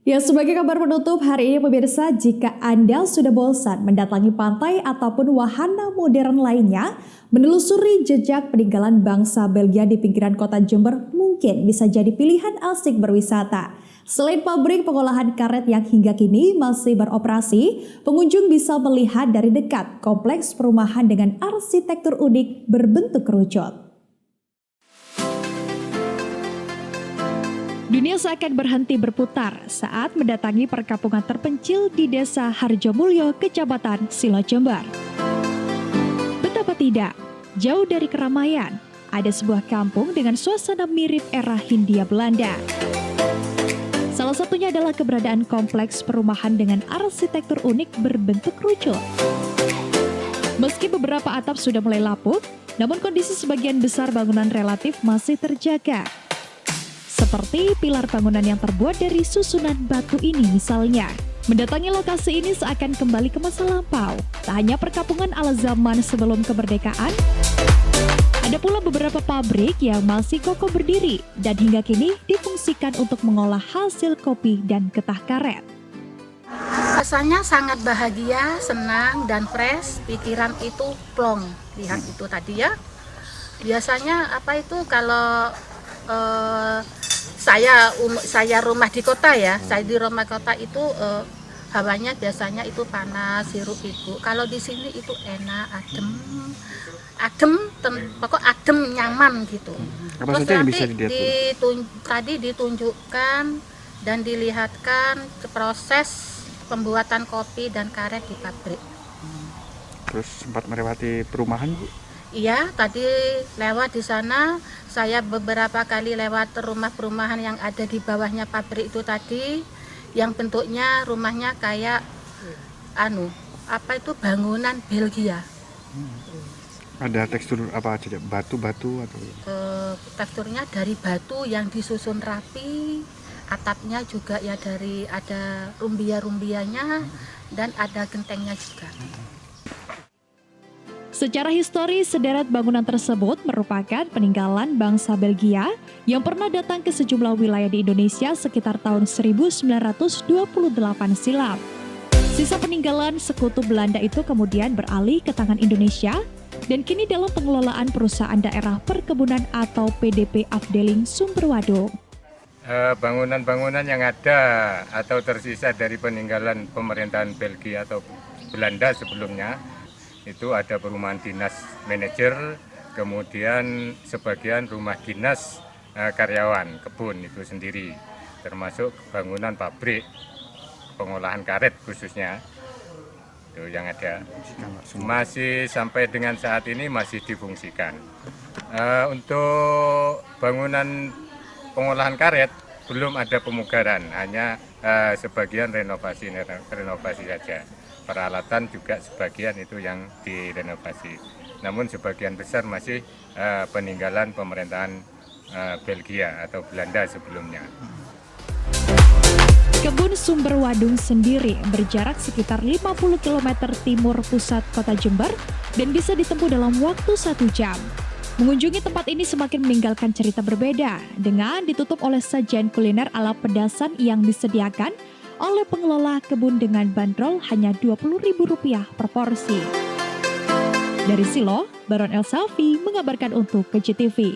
Ya, sebagai kabar penutup hari ini pemirsa, jika Anda sudah bosan mendatangi pantai ataupun wahana modern lainnya, menelusuri jejak peninggalan bangsa Belgia di pinggiran kota Jember mungkin bisa jadi pilihan asik berwisata. Selain pabrik pengolahan karet yang hingga kini masih beroperasi, pengunjung bisa melihat dari dekat kompleks perumahan dengan arsitektur unik berbentuk kerucut. Dunia seakan berhenti berputar saat mendatangi perkampungan terpencil di Desa Harjomulyo, Kecamatan Silo, Jember. Betapa tidak, jauh dari keramaian, ada sebuah kampung dengan suasana mirip era Hindia Belanda. Salah satunya adalah keberadaan kompleks perumahan dengan arsitektur unik berbentuk kerucut. Meski beberapa atap sudah mulai lapuk, namun kondisi sebagian besar bangunan relatif masih terjaga. Seperti pilar bangunan yang terbuat dari susunan batu ini misalnya. Mendatangi lokasi ini seakan kembali ke masa lampau. Tak hanya perkampungan ala zaman sebelum kemerdekaan, ada pula beberapa pabrik yang masih kokoh berdiri dan hingga kini difungsikan untuk mengolah hasil kopi dan getah karet. Rasanya sangat bahagia, senang, dan fresh. Pikiran itu plong. Lihat itu tadi ya. Biasanya apa itu kalau saya rumah di kota ya, saya di rumah kota itu hawanya biasanya itu panas, hiruk pikuk. Kalau di sini itu enak, pokok adem, nyaman gitu. Apa Terus saja yang nanti bisa dilihat? tadi ditunjukkan dan dilihatkan proses pembuatan kopi dan karet di pabrik. Terus sempat melewati perumahan, Bu? Iya, tadi lewat di sana. Saya beberapa kali lewat rumah perumahan yang ada di bawahnya pabrik itu tadi, yang bentuknya rumahnya kayak bangunan Belgia. Ada tekstur apa aja? Batu-batu atau? Teksturnya dari batu yang disusun rapi, atapnya juga ya dari ada rumbia-rumbianya dan ada gentengnya juga. Secara historis, sederet bangunan tersebut merupakan peninggalan bangsa Belgia yang pernah datang ke sejumlah wilayah di Indonesia sekitar tahun 1928 silam. Sisa peninggalan sekutu Belanda itu kemudian beralih ke tangan Indonesia dan kini dalam pengelolaan perusahaan daerah perkebunan atau PDP Afdeling Sumberwadung. Bangunan-bangunan yang ada atau tersisa dari peninggalan pemerintahan Belgia atau Belanda sebelumnya, itu ada perumahan dinas manajer, kemudian sebagian rumah dinas karyawan kebun itu sendiri, termasuk bangunan pabrik pengolahan karet khususnya itu yang ada. Masih sampai dengan saat ini masih difungsikan. Untuk bangunan pengolahan karet belum ada pemugaran, hanya sebagian renovasi saja. Peralatan juga sebagian itu yang direnovasi. Namun sebagian besar masih peninggalan pemerintahan Belgia atau Belanda sebelumnya. Kebun Sumberwadung sendiri berjarak sekitar 50 km timur pusat kota Jember dan bisa ditempuh dalam waktu 1 jam. Mengunjungi tempat ini semakin meninggalkan cerita berbeda dengan ditutup oleh sajian kuliner ala pedasan yang disediakan oleh pengelola kebun dengan bandrol hanya Rp20.000 per porsi. Dari Silo, Baron El Safi mengabarkan untuk KJTV.